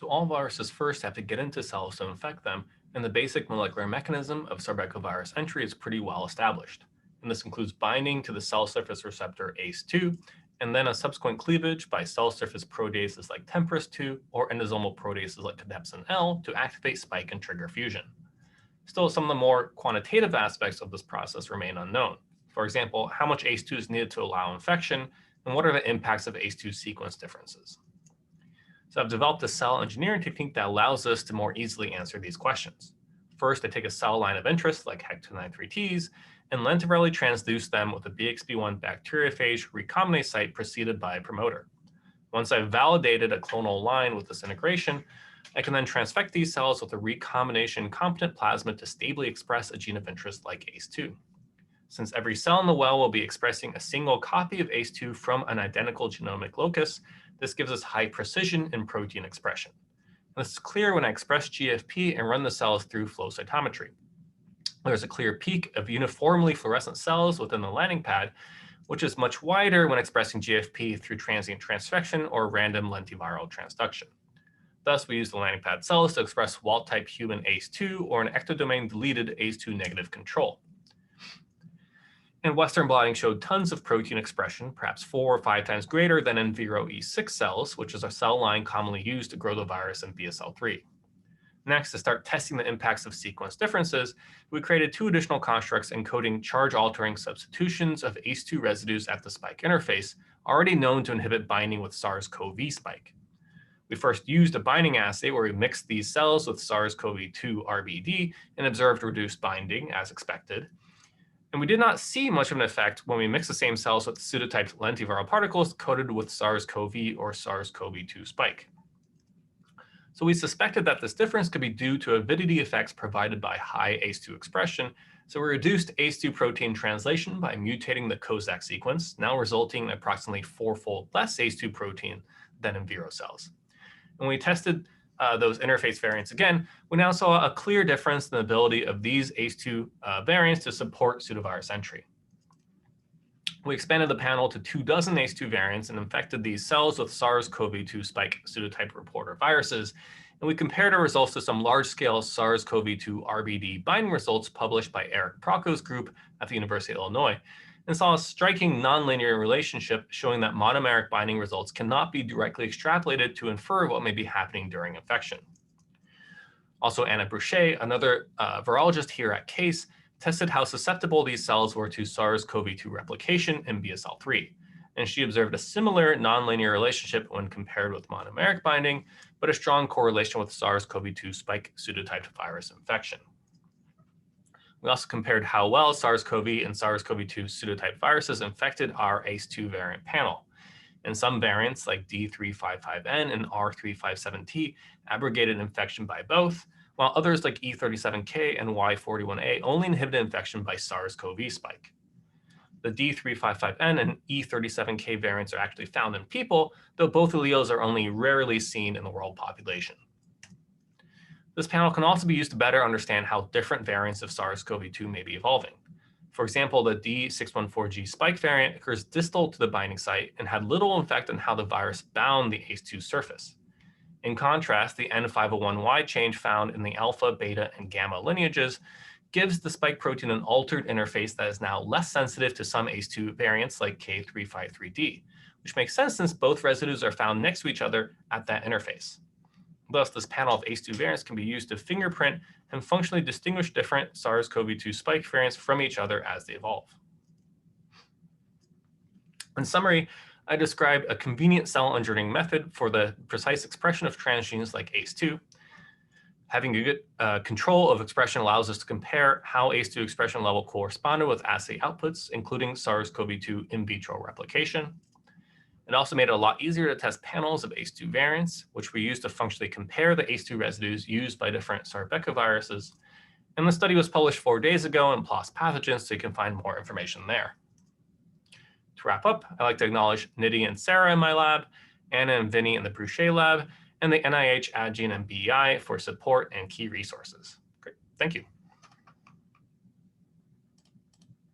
So all viruses first have to get into cells to infect them, and the basic molecular mechanism of sarbecovirus entry is pretty well established. And this includes binding to the cell surface receptor ACE2, and then a subsequent cleavage by cell surface proteases like TMPRSS2 or endosomal proteases like cadepsin L to activate spike and trigger fusion. Still, some of the more quantitative aspects of this process remain unknown. For example, how much ACE2 is needed to allow infection, and what are the impacts of ACE2 sequence differences? So I've developed a cell engineering technique that allows us to more easily answer these questions. First, I take a cell line of interest like HEC293Ts and lentivirally transduce them with a BXB1 bacteriophage recombinase site preceded by a promoter. Once I've validated a clonal line with this integration, I can then transfect these cells with a recombination competent plasmid to stably express a gene of interest like ACE2. Since every cell in the well will be expressing a single copy of ACE2 from an identical genomic locus, this gives us high precision in protein expression. And this is clear when I express GFP and run the cells through flow cytometry. There's a clear peak of uniformly fluorescent cells within the landing pad, which is much wider when expressing GFP through transient transfection or random lentiviral transduction. Thus, we use the landing pad cells to express wild-type human ACE2 or an ectodomain-deleted ACE2 negative control. And Western blotting showed tons of protein expression, perhaps 4 or 5 times greater than in Viro E6 cells, which is a cell line commonly used to grow the virus in BSL-3. Next, to start testing the impacts of sequence differences, we created 2 additional constructs encoding charge-altering substitutions of ACE2 residues at the spike interface, already known to inhibit binding with SARS-CoV spike. We first used a binding assay where we mixed these cells with SARS-CoV-2 RBD and observed reduced binding, as expected. And we did not see much of an effect when we mixed the same cells with pseudotyped lentiviral particles coated with SARS-CoV or SARS-CoV-2 spike. So we suspected that this difference could be due to avidity effects provided by high ACE2 expression, so we reduced ACE2 protein translation by mutating the Kozak sequence, now resulting in approximately 4-fold less ACE2 protein than in Viro cells. When we tested those interface variants again, we now saw a clear difference in the ability of these ACE2 variants to support pseudovirus entry. We expanded the panel to 24 ACE2 variants and infected these cells with SARS-CoV-2 spike pseudotype reporter viruses, and we compared our results to some large-scale SARS-CoV-2 RBD binding results published by Eric Procco's group at the University of Illinois, and saw a striking nonlinear relationship showing that monomeric binding results cannot be directly extrapolated to infer what may be happening during infection. Also, Anna Bruchet, another virologist here at Case, tested how susceptible these cells were to SARS-CoV-2 replication in BSL-3, and she observed a similar nonlinear relationship when compared with monomeric binding, but a strong correlation with SARS-CoV-2 spike pseudotyped virus infection. We also compared how well SARS-CoV and SARS-CoV-2 pseudotype viruses infected our ACE2 variant panel. And some variants like D355N and R357T abrogated infection by both, while others like E37K and Y41A only inhibited infection by SARS-CoV spike. The D355N and E37K variants are actually found in people, though both alleles are only rarely seen in the world population. This panel can also be used to better understand how different variants of SARS-CoV-2 may be evolving. For example, the D614G spike variant occurs distal to the binding site and had little effect on how the virus bound the ACE2 surface. In contrast, the N501Y change found in the alpha, beta, and gamma lineages gives the spike protein an altered interface that is now less sensitive to some ACE2 variants like K353D, which makes sense since both residues are found next to each other at that interface. Thus, this panel of ACE2 variants can be used to fingerprint and functionally distinguish different SARS-CoV-2 spike variants from each other as they evolve. In summary, I described a convenient cell engineering method for the precise expression of transgenes like ACE2. Having a good control of expression allows us to compare how ACE2 expression level corresponded with assay outputs, including SARS-CoV-2 in vitro replication. It also made it a lot easier to test panels of ACE2 variants, which we used to functionally compare the ACE2 residues used by different sarbecoviruses. And the study was published 4 days ago in PLOS Pathogens, so you can find more information there. To wrap up, I'd like to acknowledge Nidhi and Sarah in my lab, Anna and Vinny in the Bruchet lab, and the NIH, AdGene, and BEI for support and key resources. Great, thank you.